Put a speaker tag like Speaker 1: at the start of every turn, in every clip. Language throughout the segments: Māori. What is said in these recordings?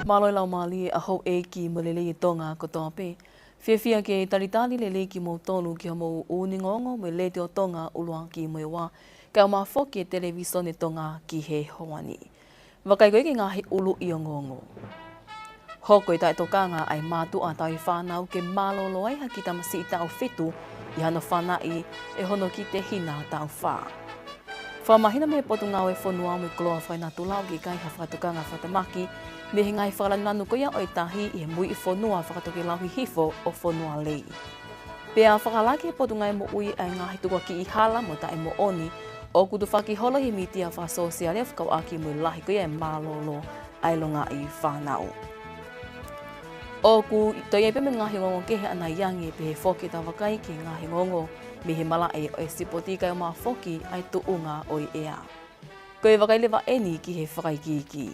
Speaker 1: Maloi lau mali a hou e ki malele i tonga ko tope. Fia ke taritali lele ki mo tonu ki mo uningongo me le te o tonga uluang ki mo wa. Ka ma foki television e tonga ki he hoani. Wakai koe ki ngahi ulu i o ngongo. Hoko i tai tokanga ai matu a tai whanau ke malolo ai haki tamasi i tau fitu i hana whanai e hono ki te hina tau wha. Whamahina me potu ngau e whanua me kloa whaina tulau ki kai ha whakatokanga whatamaki me he ngai whakalanu ko ia o i tahi i he mui i whanua whakatoki lauhi hifo o whanua lei. Pea whakalaki e potu ngai mo ui ai ngahi tukua ki i hala mo ta e mo oni o kutu whaki holo he mitia wha sosiale whakau aki mui lahi ko ia e malolo ai longa i whanau. O ku toi e peme ngahi ngongo ke he ana iangi pe he whoki ta wakai ki ngahi ngongo me he mala e o e sipoti kai o maa whoki ai tuunga o i ea. Ko e wakai lewa eni ki he whakaikiki.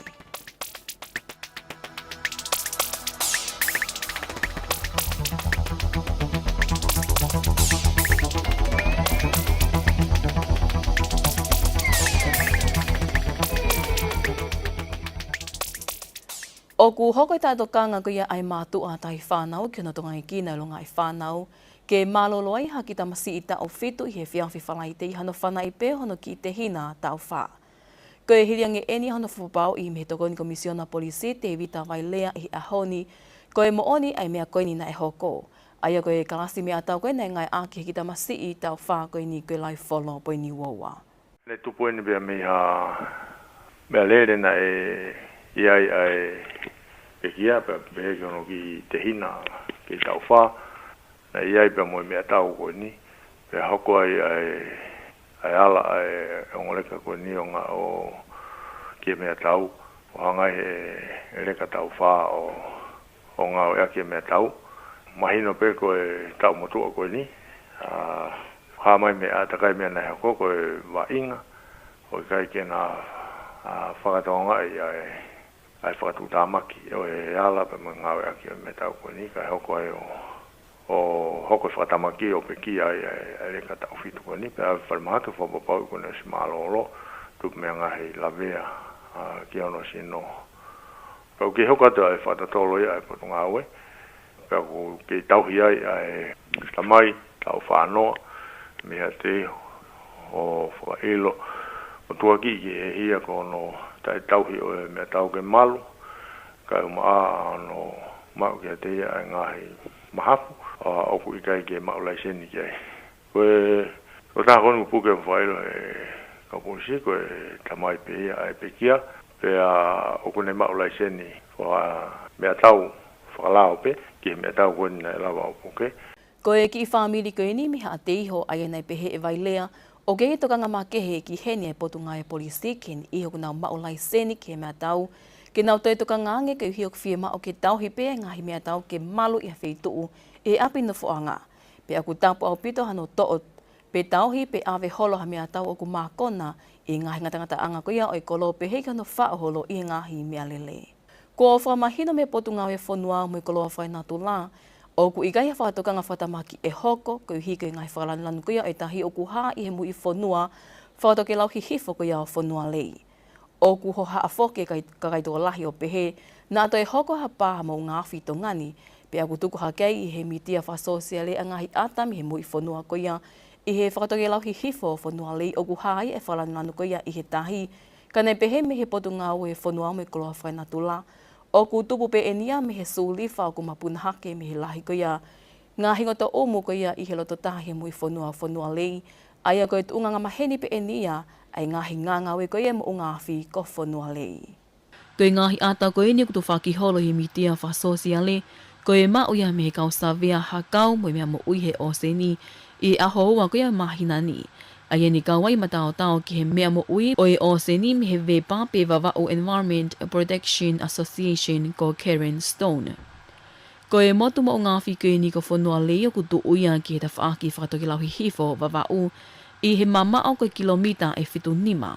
Speaker 1: O ku hoko i tātou kanga ko ia ai mātu a tai whānau ki ona tonga i kina longa i whānau ke malolo ai haki tamasi i tau fitu i he whiawhi whalai te i hano whana i pē hono ki te hina tau whā. Ko e hiriange eni hono whupau i me tokoni komisiona polisi te vita vai lea i ahoni ko e mooni ai mea koini na e hoko. Aia ko e kalasi mea tau koe nei ngai aki haki tamasi i tau whā koe ni koe lai wholo poi ni waua.
Speaker 2: Le tupu eni bea mea lere na iai ai pekia pe kono ki te hina ki tau wha na iai pe moe mea tau koe ni pe hoko ai ala ai ongoleka koe ni o ngā o ki mea tau o hangai e reka tau wha o ngā o ea ki mea tau mahino pe koe tau motua koe ni ha mai mea takai mea nei hoko koe wa inga o kai ke na whakatonga ai whakatu tāmaki o e ala pe mga ngawe aki o me tau koe ni kai hoko ai o hoko whakatamaki o pe ki ai reka tau fitu koe ni pe ai whalimahake whapapau koe si malolo tupu mea ngahi lavea ki ono sino pau ki hoko atu ai whatatolo i ai potu ngawe pau ki tauhi ai tamai tau whanoa mea te o whakailo o tuaki ki e hia kono tai tauhi o mea tau ke malu kai maa ano mau ki a te ia e ngahi mahapu oku i kai ke mau lai seni ki ai koe o taha konu puke whailo ka punisi koe tamai pe ia ai pe kia pe oku ne mau lai seni mea tau whakalao pe ki mea tau koni na lawa o puke
Speaker 1: Koe ki i whamiri koe ni miha a te iho ai nei pehe e vai lea o ke tokanga mā kehe ki hene e potu ngai polisi ken i hoku nau mao lai seni ke mea tau ke nau toi tokanga nge ke uhi o kwhia mao ke tau he pe ngahi mea tau ke malu i a wheituu e api no fuanga pe aku tapu au pito hano to'o pe tau hi pe ave holo ha mea tau o ku mā kona i ngahi ngatangata anga ko ia o i kolo pe hei kano wha holo i ngahi mea lele. Ko o whamahino me potu ngau e whanua mo i kolo whai natu la o ku ikai ha whakatokanga whatamaki e hoko, ko hi ke ngai whakalanu ko ia e tahi o ku haa i he mui whanua, whakatoke lau hi hifo ko ia o whanua lei. O ku ho haa whoke ka kaitoa lahi o pehe, nā to e hoko ha pāha mo ngā whito ngani, pe aku tuku ha kei i he mitia whasosiale a ngahi atami he mui whanua ko ia, i he whakatoke lau hi hifo o whanua lei o ku haa i e whakalanu ko ia i he tahi, ka nei pehe me he potu ngā o e whanua mo i koloa whainatu la, o ku tupu pe enia me he sūlifa o ku mapuna hake me he lahi ko ia. Ngā hingota omu ko ia i he loto tahi he mui whanua lei. Aia koe tu unga maheni pe enia ai ngahi nganga we ko ia mo ungafi ko whanua lei. Koe ngahi ata ko enia kutu whaki holo he mitia wha sosiale. Koe ma uia me he kau savea hakau mo mea mo ui he oseni. I aho ua ko ia mahinani. Aia ni kawai matao tao ki he mea mo ui o e oseni me he vepa pe Vava'u Environment Protection Association ko Karen Stone. Ko e motu mo ngā whikoe ni ko whanua leo ku tu uia ki he ta whaaki whakatoki lau hi hifo Vava'u i he mama au ko kilomita e whitu nima.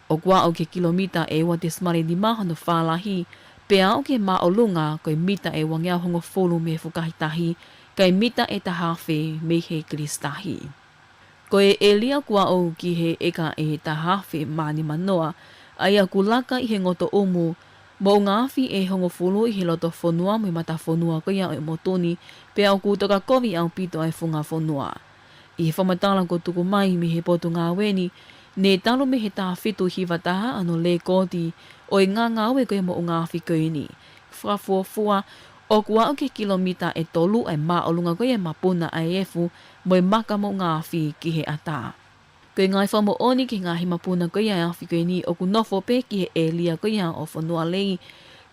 Speaker 1: O kua au ke kilomita e wa te smare ni mahono whalahi pe au ke ma o lunga ko e mita e wangia hongo folu me whukahitahi kai mita e tahawhi me he kristahi. Ko e elia kua o ki he eka e tahawhi mani manoa, aia ku laka i he ngoto umu, Mo ngafi e hongo fulu I loto fonua me mata fonua ko ia o motoni pe au ku toka kovi au pito ai funga fonua. I whamatala ko tuku mai mi he potu ngā weni, ne talo me he tā whitu hiwataha ano le koti o I ngā ngāwe ko ia mo ngafi koini. Whafuafua o kua o ke kilomita e tolu ai mā olunga ko ia mapuna ai efu mo I maka mo ngafi ki he ata. Ko I ngai whamo oni ki ngā himapuna ko ia awhi ko ni o ku nofo pe ki he e lia ko ia o whanua lei.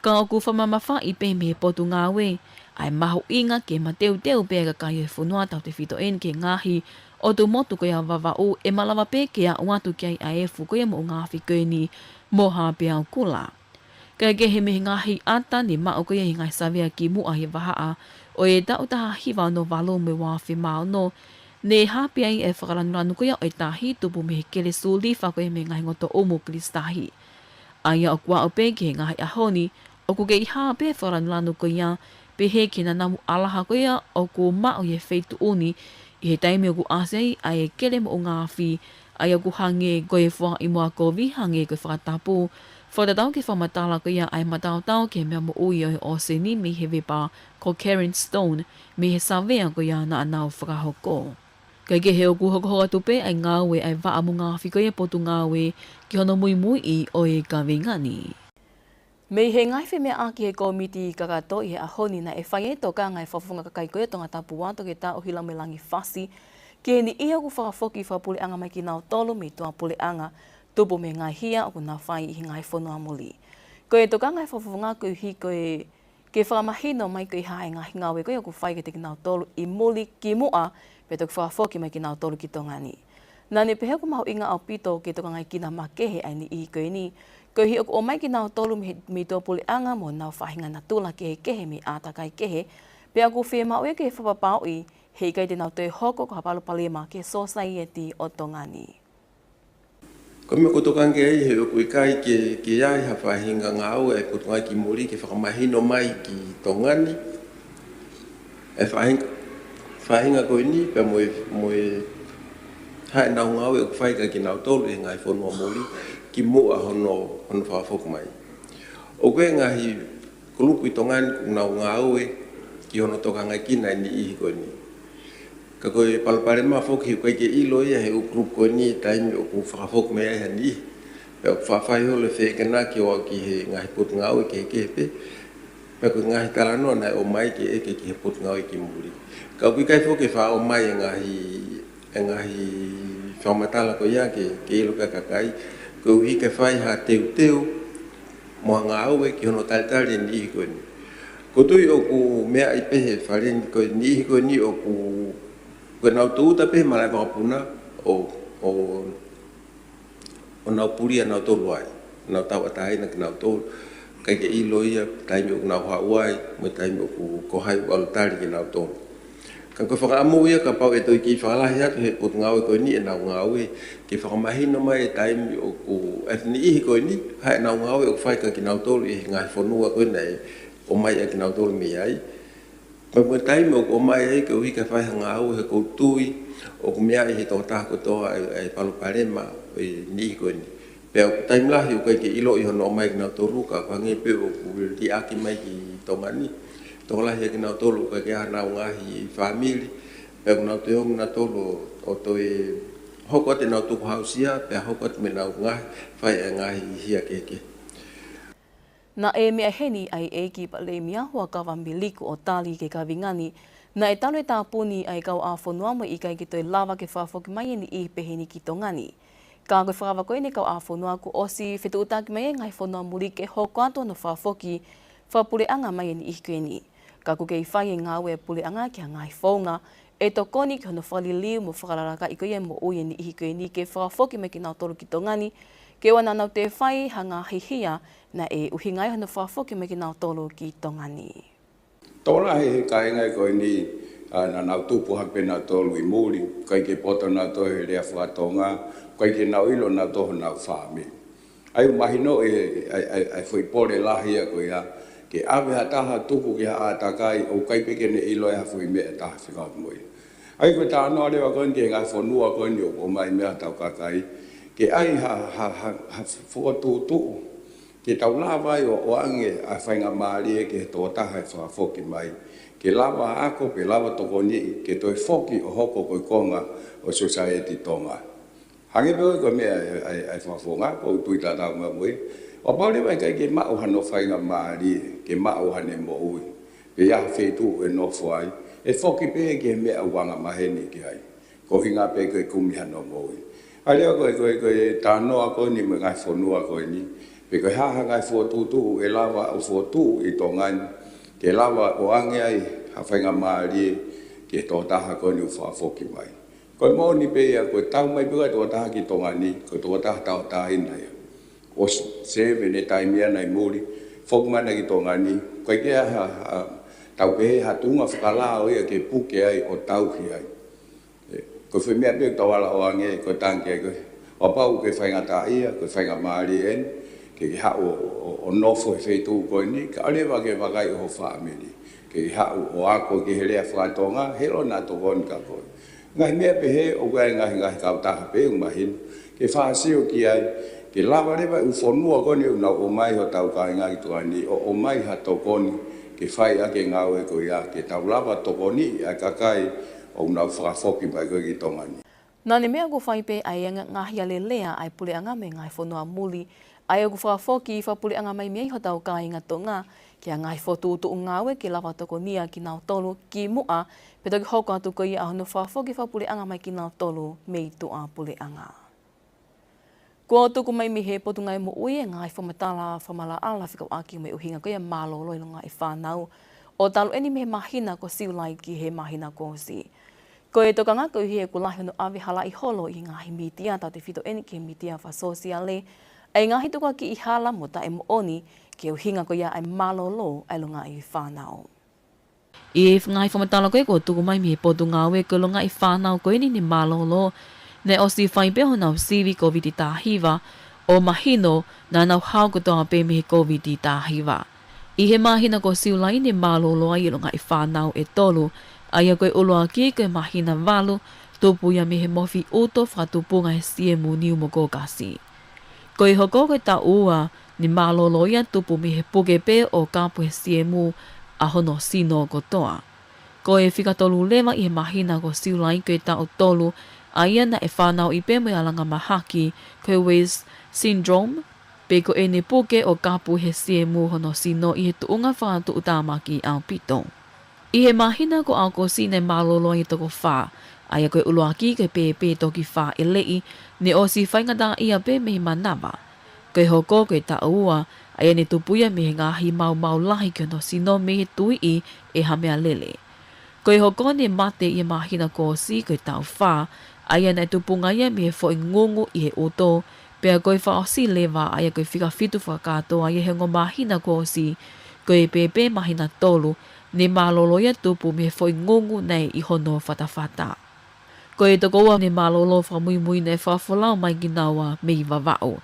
Speaker 1: Ka o ku whamamafa I pe me he potu ngā we. Ai mahu inga ke mateu teu pe ka kai e whanua tau te whito en ke ngahi o tu motu ko ia wawau e malawa pe ke a watu ki ai efu ko ia mo ngāwhi ko ni moha pe au kula. Ka ke he me ngahi ata ni mao ko ia ngai savea ki mua he wahaa o e tau taha hiwa no walo me wawhi mao no. Ne hapi ai e whakaranuranu ko ia o tahi tupu me he kele suli whako e me ngai ngoto omu kristahi. Aia o kua o pe ke ngai ahoni, o ku ke I hape e whakaranuranu ko ia, pe he ke na namu alaha ko ia o ku mao ye feitu uni, I he taimi o ku asei ai e kele mo o ngāwhi, ai o ku hange ko e whaka I mua kovi, hange ko e whakatapu, whatatau ke whamatala ko ia ai matau ke mea mo ui o he oseni me he wepa ko Karen Stone, me he savea ko ia na anau whakahoko. Kai ke he o ku hokohoka tupe ai ngāwe ai waa mo ngāwhi ko ia potu ngāwe ki hono mui I o e kawengani. Mei he ngaiwhi mea aki he komiti kakato I he ahoni na e whai e toka ngai whafunga kakai ko ia tonga tapu wato ke tā o hila me langi whasi ki he ni ia ku whakafoki whapule anga mai ki nao tolo me tua pule anga tupu me ngai hia o ku nā whai I ngai whanua muli. Ko e toka ngai whafunga ko hi ko e ke whakamahino mai ko I hae ngahi ngawe ko ia ku whai ke te ki nao tolo I muli ki mua pe toku whakafoki mai ki nao tolu ki tonga ni. Nā ne pehe ku mahu inga au pito ke toka ngai kina makehe ai ni I koe ni, ko hi o mai ki nao tolu me tō puli anga mo nao whahinga na tula ke he kehe me ātakai kehe, pe aku whia mau e ke he whapapau I hei kai te nao te hoko ko hapalu palema ke society o tonga ni.
Speaker 3: Ko me kotokange ai he o kai ke ai ha whahinga ngā au e kotongai ki muri ke whakamahino mai ki tongani, e whahinga koe ni, pe moe hae nau ngau e whaika ki nau tolu e ngai whanua mori ki mua hono whawhawhok mai. O koe ngahi kulupu I tongani ku nau ngau e ki hono toka ngai kina ni ihi koe ni. Ka koe palapare maa whoki koe ke ilo ia he o kulupu koe ni taimi o ku whawhawhok mea ia ni ihi. Pe o whawhai hole whekena ki o ki he ngahi potu ngau e ke he kepe. Pe koe ngahi taranoa nai o mai ke eke ki he potu ngau e ki muri. Ka ui kai whoke wha o mai e ngahi whaumatala ko ia ke ilo ka kakai, ko uhi ke whai ha teu moa ngā au e ki hono talitari ni ihi koe ni. Ko tui o ku mea I pehe wharen koe ni ihi koe ni o ku nau tuuta pehe malai whakapuna o nau puri a nau tolu ai, nau tau atai na ki nau tolu, kai ke ilo ia taimi o ku nau hauai, mo taimi o ku kohai o alutari ki nau tolu. Kan ko whakaamu ia ka pau e toi ki whakalahi atu he potu ngau e koe ni e nau ngau e ki whakamahino mai e taimi o ku ni ihi koe ni hae nau ngau e o whaika ki nau tolu e ngai whanua koe nei o mai e ki nau tolu mi ai. Ma mui taimi o ku o mai e ke uhi ka whaiha ngau he koutui o ku mea e he tō tāko toa e palu parema e ni ihi koe ni. Pea o ku taimi lahi o koe ke ilo I hono o mai ki nau tolu ka whange pe o ku di aki mai ki tongani. Tola he kina tolu ka ke ana ngahi family pe kuna te ong na tolu o toi hoko te na tu hausia pe hoko te na ngahi fai ngahi hia keke
Speaker 1: na e mea heni ai e ki pale mia hoa kawa miliku o tali ke kawingani na e talo e tāpuni ai kau a whanua mo I kai ki toi lava ke whawhoki mai ni I peheni ki tongani. Ka koe whakawa koe ni kau a whanua ku osi whetu utaki mai ngai whanua muri ke hoko ato no whawhoki whapure anga mai ni I koe ni. Ka kuke I whai e ngāwe pule anga ki a ngai whaunga, e tokoni ki hono whaliliu mo whakararaka I koe mo ui ni ihi koe ni ke whakawhoki me ki nau tolu ki tongani, ke wana nau te whai hanga hihia na e uhi ngai hono whakawhoki me ki nau tolu ki tongani.
Speaker 4: Tōna he kaingai koe ni na nau tupu hape nau tolu I muri, kai ke poto nau tohe rea whatonga, kai ke nau ilo nau toho nau whaami. Ai mahino e whaipore lahia koe ia, ke awe hataha tuku ki ha atakai o kai peke ne ilo e hafui mea taha whikau moi. Ai koe tā anoa rewa koe ke ngai whanua koe o mai mea tau kakai, ke ai ha whakatūtu ke tau lava i o ange a whainga maari ke tō taha e whakafoki mai. Ke lava ako pe lava tokoni ke toi foki o hoko koi konga o society tonga. Hange peo ko mea ai whakafonga ko tui tātau ngā mui. O paure wai kai ke mao hano whainga maari ke mao hane mo ui. Pe ia whetu e no whai. E foki pe ke mea wanga maheni ki hai. Ko hinga pe koe kumi hano mo ui. Alea koe tānoa koe ni me ngai whonua koe ni. Pe koe haha ngai whotutu e lava o whotu i tō ngani. Ke lava o ange ai hawhainga maari ke tō taha koe ni whaafoki mai. Koe mō ni pe ia koe tau mai pua tō taha ki tō ngani. Koe tō taha tau tāhina ia. O seve ne taimia nei muri. Whokmana ki tō ngani. Koe kia tau pehe hatunga whakalao ia ke puke ai o tauhi ai. Ko whi mea pia tau ala o ange, ko tanke koe. O pau ke whainga tā ia, ko whainga maari en, ke hao o nofo he wheitu koe ni, ka alewa ke wakai o whaamini. Ke hao o ako ke he rea whakatonga, helo nā to koni ka koe. Ngai mea pehe, o kai ngahi kau taha pe umahinu. Ke whaasio ki ai, ke lawa rewa u whonua koni, na o mai ho tau kai ngahi tuani, o mai ha to koni, ke whai ake ngawe ko ia, ke tau lawa to koni, a kakai, o nau whakafoki mai koe ki tongani.
Speaker 1: Nā ne mea ko whai pe ai ngahi ale lea ai pule anga me ngai whonua muli, ai o whakafoki i whapule anga mai mea i hotau ka inga tonga, kia ngai whotuutu ngawe ki lawa toko nia ki nau tolu ki mua, pe toki hoko atu ko i ahono whakafoki whapule anga mai ki nau tolu me i tua pule anga. Kua tuku mai mihe potu ngai mo ui e ngai whamatala whamala ala whikau aki me uhinga ko ia mālolo i lunga i whanau, o talu eni mehe mahina ko siulai ki he mahina ko si. Ko e toka ngā koe hie ku lahi no awe hala i holo i ngahi mitia tau te whito eni ki mitia wha sosiale. Ai ngahi toka ki i hala mo ta e mo oni ki e uhinga ko ia ai malolo ai lunga i whanau. I e ngai whamatala koe ko tuku mai mihe potu ngāwe ko lunga i whanau ko eni ni malolo. Ne o si whai peho nau sivi COVID tā hiwa o mahino na nau hau ko toa pe mihe COVID tā hiwa. I he mahina ko siulai ni malolo ai lunga i whanau e tolu. Aia koe uloa ki koe mahina walu, tupu ia mihe mofi uto whatupunga he siemu niu mo kokasi. Koe hoko koe ta ua ni malolo ia tupu mihe puke pe o kapu he siemu a hono sino kotoa. Koe whikatolu lewa i he mahina ko siulai koe ta o tolu, aia na e whanau i pe mo alanga mahaki koe Waze syndrome, pe ko e ne puke o kapu he siemu hono sino i he tuunga whātu utamaki au pito. I he mahina ko au ko sine malolo i toko whā, aia koe uloaki koe pepe toki whā e lei, ne o si whaingata ia pe mehi manawa. Koe hoko koe ta ua, aia ne tupuia mehe ngahi mau lahi koe no sino mehe tui i e hamea lele. Koe hoko ne mate i mahina ko si koe tau whā, aia ne tupunga ia mehe fo i ngungu i he oto, pea koe wha o si lewa aia koe whika fitu whakatoa i he ngo mahina ko si, koe pepe mahina tolu, ne malolo ia tupu me foi ngungu nei i hono whatawhata. Ko e tokoa ne malolo whamui nei whawhalau mai ki nawa me i wawao.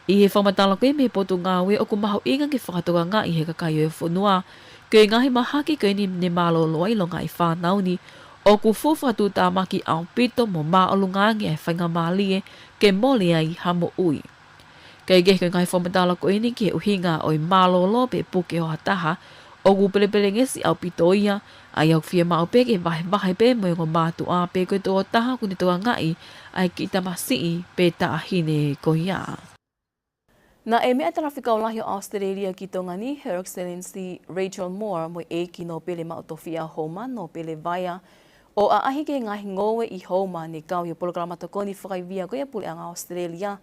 Speaker 1: I he whamatala koe me potu ngāwe o ku maho inga ki whakatoka ngā i he kakaio e whanua, ko e ngahi mahaki koe ni ne malolo ai longa i whanau ni, o ku fuwhatu tā maki au pito mo maolu ngāngi e whainga mālie ke mole ai hamo ui. Kei kehe ngai whamatala koe ni ki he uhinga o i malolo pe puke o hataha, o ku pelepele ngesi au pitoia, ai au whia mao peke vahe pe mo ngo mātu a pe koe tō taha kuni tō ngai, ai ki tamasii pe ta ahine ko ia. Na e mea tara whikau lahi o Australia ki tō ngani, Her Excellency Rachel Moore mo e ki no pele mao tofia homa no pele vaia, o a ahi ke ngahi ngowe i homa ne kau i programa tokoni whakaivia koe pule anga Australia,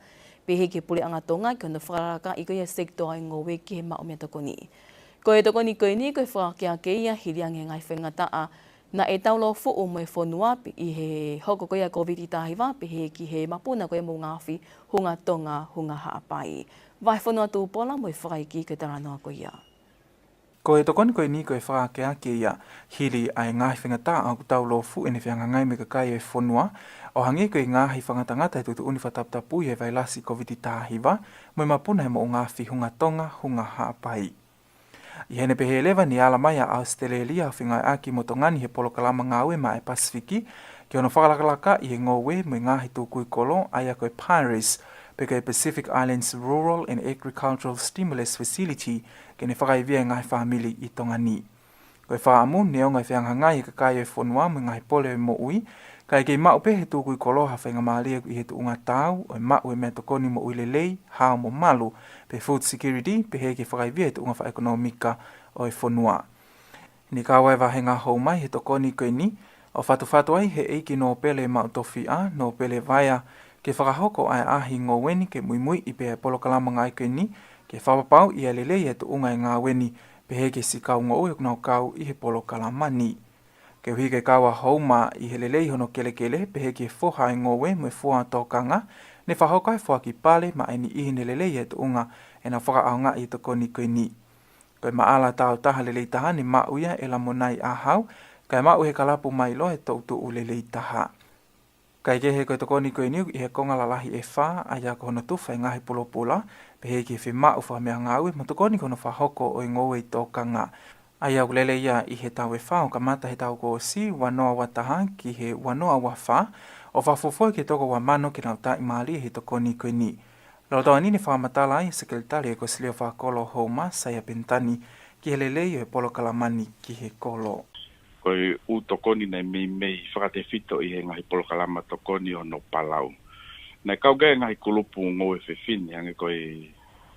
Speaker 1: pe he ke pule anga tonga ki ono whakaraka i koe sektor ai ngowe ki he mao mea tokoni. Ko e toko ni koe ni koe whakakea ke ia hiriange ngai whengataa na e taulo fuu mo e whonua i he hoko koe a COVID tahiwa pe he ki he mapuna koe mo ngāwhi hunga tonga hunga haapai. Vai whonua tūpola mo e whakaiki koe taranoa koe ia.
Speaker 5: Ko e toko ni koe ni koe whakakea ke ia hiri ai ngai whengataa au taulo fuu ene whianga ngai me kakai e whonua o hangi koe ngāhi whangatangata e tutu uni whataputapu i he vailasi COVID tahiwa mo e mapuna he mo ngāwhi hunga tonga hunga haapai. I hene pehe lewa ni ala mai a Australia whingai aki mo tongani he polo kalama ngāwe ma e Pasifiki ki ono whakalakalaka i he ngowe mo ngahi tūkui kolo ai a koe Paris pe Pacific Islands Rural and Agricultural Stimulus Facility ke ne whakaivia ngai family I Tongani. Koe whaamu neo ngai whiangangai ka kai e whanua mo ngai pole mo ui, kai kei mau pe he tūkui koloha whainga maalia I he tuunga tau, o mau e mea tokoni mo ui lelei, hao mo malu, pe food security, pe he ke whakaivia he tuunga wha ekonomika o e whanua. Ni kawai wahenga hou mai he tokoni koe ni, o whatu ai he eiki no pele mau tofi a, no pele vaia, ke whakahoko ai ahi ngō weni ke mui I pe polo kalama ngai koe ni, ke whapapau I a lelei he tuunga I ngā weni, pe he ke si kau ngō ui kunau kau I he polo kalama ni. Ke hui ke kawa hauma I he lelei hono kele pe he ke foha I ngowe me fua tōkanga, ne whahokai fua ki pale ma eni I ne lelei e tuunga e na whakaaonga I tokoni koe ni. Koe maala tau taha lelei taha ni mauia e la monai a hau, kai mau he kalapu mai lo he tautu u lelei taha. Kai ke he koe tokoni koe ni I he konga lalahi e wha a ia ko hono tuwha I ngahi pulopula, pe he ke whi wha mea ngāui ma tokoni kono whahoko o I ngowe I tōkanga. Ai au lele ia I he tau e wha o ka mata he tau ko si wanoa wataha ki he wanoa wa wha o whafofoi ke toko wa mano ki nau tai maali he tokoni koe ni. Lotoa ni whamatala I sekretari e ko silio whakolo Houma Saya Pentani ki he lele I he polo kalamani ki he kolo.
Speaker 6: Koe u tokoni nei mei whakate fito I he ngahi polo kalama tokoni o no Palau. Nei kauge ngahi kulupu ngō e whiwhini hange koe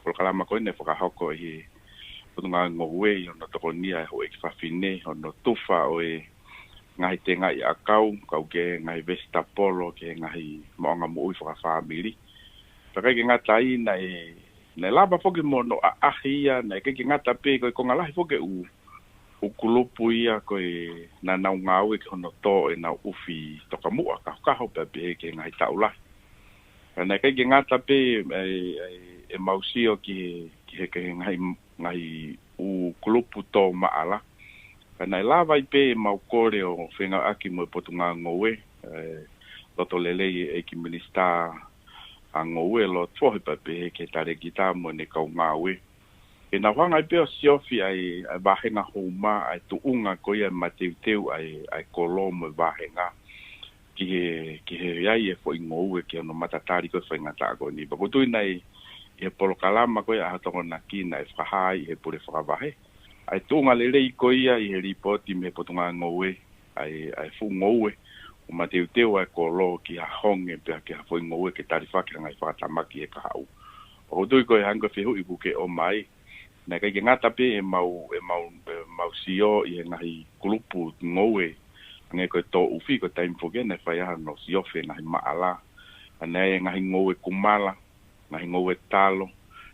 Speaker 6: polo kalama koe ne whakahoko I he ngā ngowe I ono tokonia ho e whawhine, ono tuwha o e ngahi te ngai a kau ke ngahi vesta polo, ke ngahi maonga mo ui whakawhamiri. Whakai ke ngata I nei laba whoke mono a ahi ia, nei ke ngata pe koe konga lahi whoke u kulupu ia koe na nau ngāwe ke hono tō e nau uwhi toka mua, kaho pe ke ngahi taulahi. Nei ke ngata pe e mausio ki he ngahi u kulupu tō maala. Nei lava I pe mau kore o whenga aki mo potunga ngowe. Loto lelei e ki minista a ngowe lo tuohi pape ke tare gita mo ne kau ngawe. E na whanga I pe o siofi ai wahenga houma ai tuunga koia mateuteu ai kolo mo wahenga. Ki he iai e fo I ngowe ki ono matatari koe whenga tako ni. Bakutui nei I polo kalama koe a hatongo na kina e whahai he pure whakawahe. Ai tūnga lelei koia I he ripoti me potunga ngowe, ai fu ngowe, o mateuteu ai kolo ki ha honge pia ki ha fo ngowe ke tarifaki ngai whakatamaki e kahau. O hotui koe hango whihu I buke o mai, na kai ke ngata pe e mau sio I he ngahi kulupu ngowe, ngai koe tō uwhi koe taimfoke ne whai aha no siofe ngahi maala, nei ngahi ngowe kumala, ngahi ngowe talo,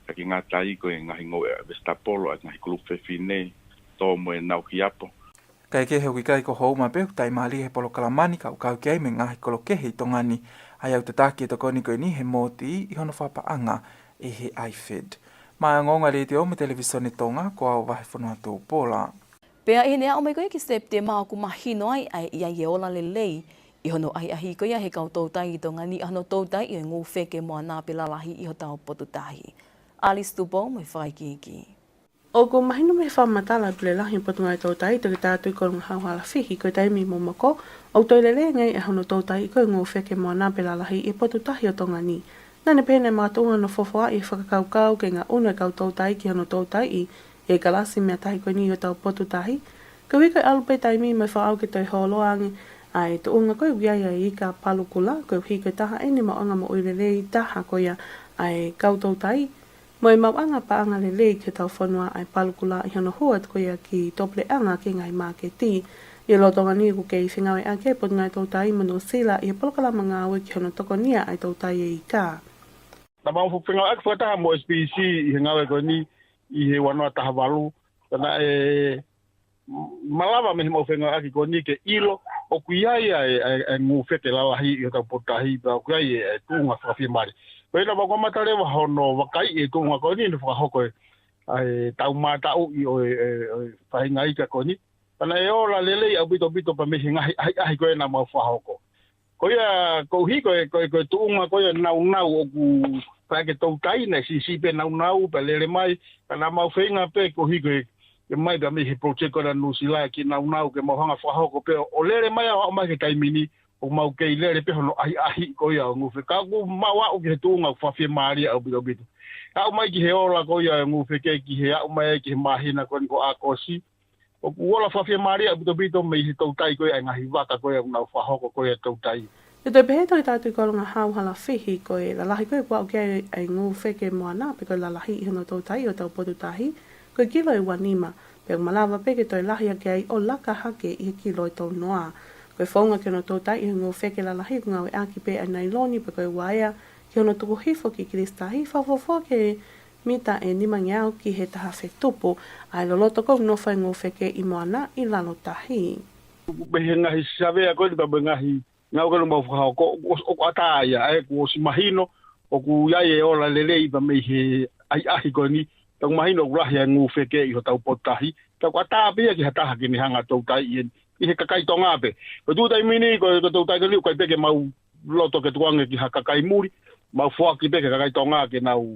Speaker 6: kaki ngā tai koe ngahi ngowe vesta polo, ngahi kulupe whine, tō moe nau hiapo.
Speaker 5: Kai ke heu ki kai ko Houma pe tai mali he polo kalamani kau kei me ngahi kolo kehe I tongani, ai au te taki e tokoni koe ni he moti I hono whapaanga e he IFED. Mai ngonga le te o me televisione tonga ko au wahe whanua tō pola.
Speaker 1: Pea I nea o me koe ki septe maa ku mahino ai ia I ola lelei, I hono ai ahi koia he kau tautai I tongani, I hono tautai I ngū wheke moa nā pela lahi I ho tau potutahi. Alice Tupo, mai whaikiki.
Speaker 7: O ko mahino me whamatala pule lahi potunga I tautai, toki tātui korunga hauhala whihi koe taimi momako, o toi lele ngai e hono tautai I koe ngū wheke moa nā pela lahi I potutahi o tongani. Nane pēne mātunga no whawha I whakakaukau ke ngā una kau tautai ki hono tautai I e kalasi mea tahi koe ni o tau potutahi. Ka wiko alupe taimi mai whaau ke toi holoangi, ai to unga koe wiai ai I ka palukula, koe hui koe taha ene maanga mo uirelei taha koia ai kautautai. Moe mauanga paanga lelei ke tau whanua ai palukula I hono huat koia ki tople anga ki ngai mā ke ti. I lotonga ni ku kei whingawe ake pot ngai tautai mano sila I polokalama ngā awe ki hono toko nia ai tautai e I ka.
Speaker 8: Na mau whingawe ake whataha mo SPC I he ngawe koe ni I he wanoa taha walu. Tana malawa me mau whingawe ake koe ni ke ilo o kuiai ai ngu wheke lalahi I tau potahi pa kuiai e tūnga whakawhimari. Koe na wako matarewa hono wakai e tūnga koe ni whakahoko ai tau mātau I o whahinga ika koe ni. Tana e ola lelei au bito pa mehi ngahi koe na mau whahoko. Koia kouhi koe tūnga koe nau o ku whaike tautai na si pe nau pa lele mai. Kana mau whainga pe kouhi koe ke mai pa mehi project koe na nusila ki nau ke mau hanga whahoko pe o lele mai o mai ke taimini o mau kei le pe hono ahi ko ia ngu fe ka ku mawa o ke tunga fa fe mari au bito ka mai ki he ola ko ia ngu fe ke ki he au mai ki mahina ko akosi o ku ola fa fe mari au bito me hi tau tai ko ia ngahi waka ko ia na fa hoko ko ia tau tai
Speaker 7: Te te pehe toi tātui kolonga hauhala whihi koe la lahi koe kua o kia ai ngū wheke moana pe koe la lahi i hono tau tai o tau potu tahi koe kilo i wanima pe malawa peke toi lahi a kia i o laka hake i kilo i tau noa koe whaunga ki hono tau tai i ngū wheke la lahi ko ngau e aki pe a nailoni pe koe waia ki hono tuku hifo ki kiristahi whawhawha ke mita e nima ngiau ki he taha whetupu ai loloto kou nofa i ngū wheke i moana i lalo tahi.
Speaker 8: Behe ngahi savea koe ni pa ngahi ngau ka lumau whakao ko ataia ko si mahino o ku iai e ola lele i pa mei he ahi ko ni tau mahino ku lahi a ngu wheke i ho tau potahi tau ko ataa pia ki hataha ki ni hanga tau tai i he kakai tonga pe ko tu tai mini ko tau tai kaliu kai peke mau loto ke tuange ki ha kakai muri mau fuaki peke kakai tonga ke nau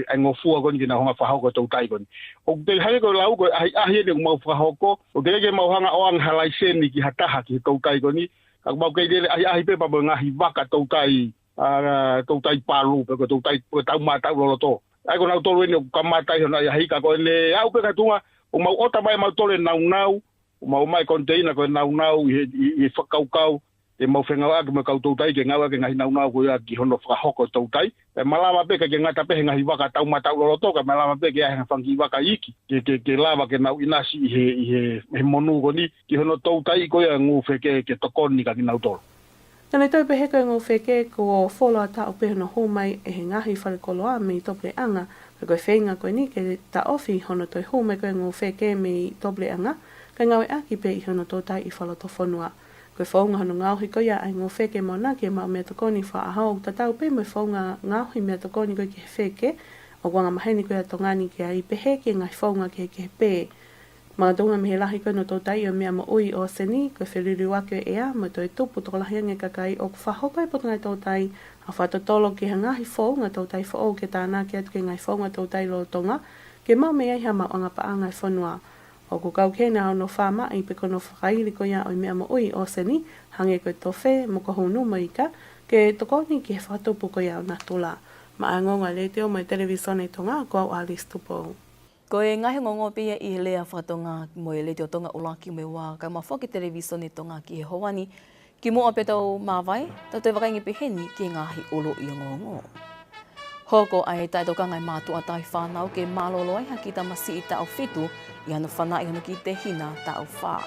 Speaker 8: ai ngofua ko ni na honga whahau ko tau tai ko ni o te hake ko lau ko ahi ni mau whahau ko o te ke mau hanga oang halai seni ki hataha ki tau tai ko ni ka mau kei dele ahi pe pa ngahi waka tau tai palu pe ko tau tai tau mata loloto ai ko nau tolu ni ka mata hona ahi ka ko ne au pe ka tunga o mau ota mai mau tole nau o mau mai container ko nau i whakaukau e mau whenga ake me kau tautai ke ngau ake ngahi nau ko ia ki hono whakahoko tautai e malama pe ke ngata pe ngahi waka tau matau loloto ka malama pe ke ahenga whangi waka iki ke lava ke nau inasi he monu ko ni ki hono tautai ko ia ngu wheke ke tokoni ka ki nau tolo.
Speaker 7: Tēnei tau pehe koe ngō wheke ko wholoa ta o pehe no hōmai e he ngahi whare koloa me i tople anga ka koe whenga koe ni ke ta ofi hono toi hōmai koe ngō wheke me i tople anga ka ngau e aki pe i hono tōtai i whaloto whanua. Koe whaunga hono ngauhi koe ai ngō wheke mona ke mau mea tokoni wha ahau o tatau pe mo whaunga ngauhi mea tokoni koe ki he wheke o wanga maheni koe a tongani ke ai pehe ke ngai whaunga ke he pē. Mga dunga me he lahi koe no tōtai o mea mo ui o seni koe wheliriu ake ea mo toi tupu toko lahi ange kakai o ku whahoko e potangai tōtai a whatotolo ke he ngahi whaunga tōtai whao ke tāna ke atu ke ngai whaunga tōtai lo tonga ke mau mea iha mau anga pa angai whanua. O ku kau kena o no whama i peko no whakairi ko ia o mea mo ui o seni, hange koe tofe mo ko honu maika, ke tokoni ki he whatupu ko ia o natula. Ma a ngonga le teo mai televisione tonga ko au Alice Tupo.
Speaker 1: Ko e ngahi ngongo pia i lea whatonga mo e le teo tonga ulaki me wā, ka ma whoki televisione tonga ki he howani, ki mo ape tau mawai, tau te wakaingi peheni ki ngahi olo i ngongo. Hoko ai tai toka ngai mātu a tai whanau ke malolo ai haki ta masi i tau whitu i anu whana i anu ki te hina tau wha.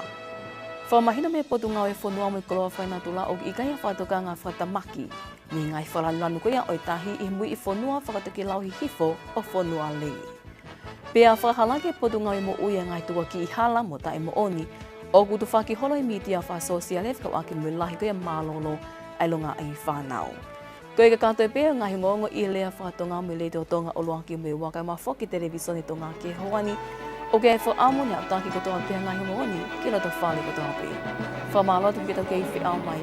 Speaker 1: Whamahina me potu ngau e whanua mo i koloa whaina tula o i kaya whatoka ngā whatamaki ni ngai whalalanu ko ia o tahi i mui i whanua whakataki lauhi hifo o whanua le. Pea whahalake potu ngau e mo uia ngai tua ki i hala mo ta e mo oni o kutu whaki holo i mitia wha sosiale kau ake mui lahi ko ia malolo ai longa ai whanau. Koe ka katoe pēr ngahi ngongo i lea whatonga me le teo tonga o loaki me waka ma whoki televisione tonga ke hoani o ke e whaamo ni au taki kotoa pēr ngahi ngoni ki roto whale kotoa pēr. Whamalotu ki tau kei whiau mai.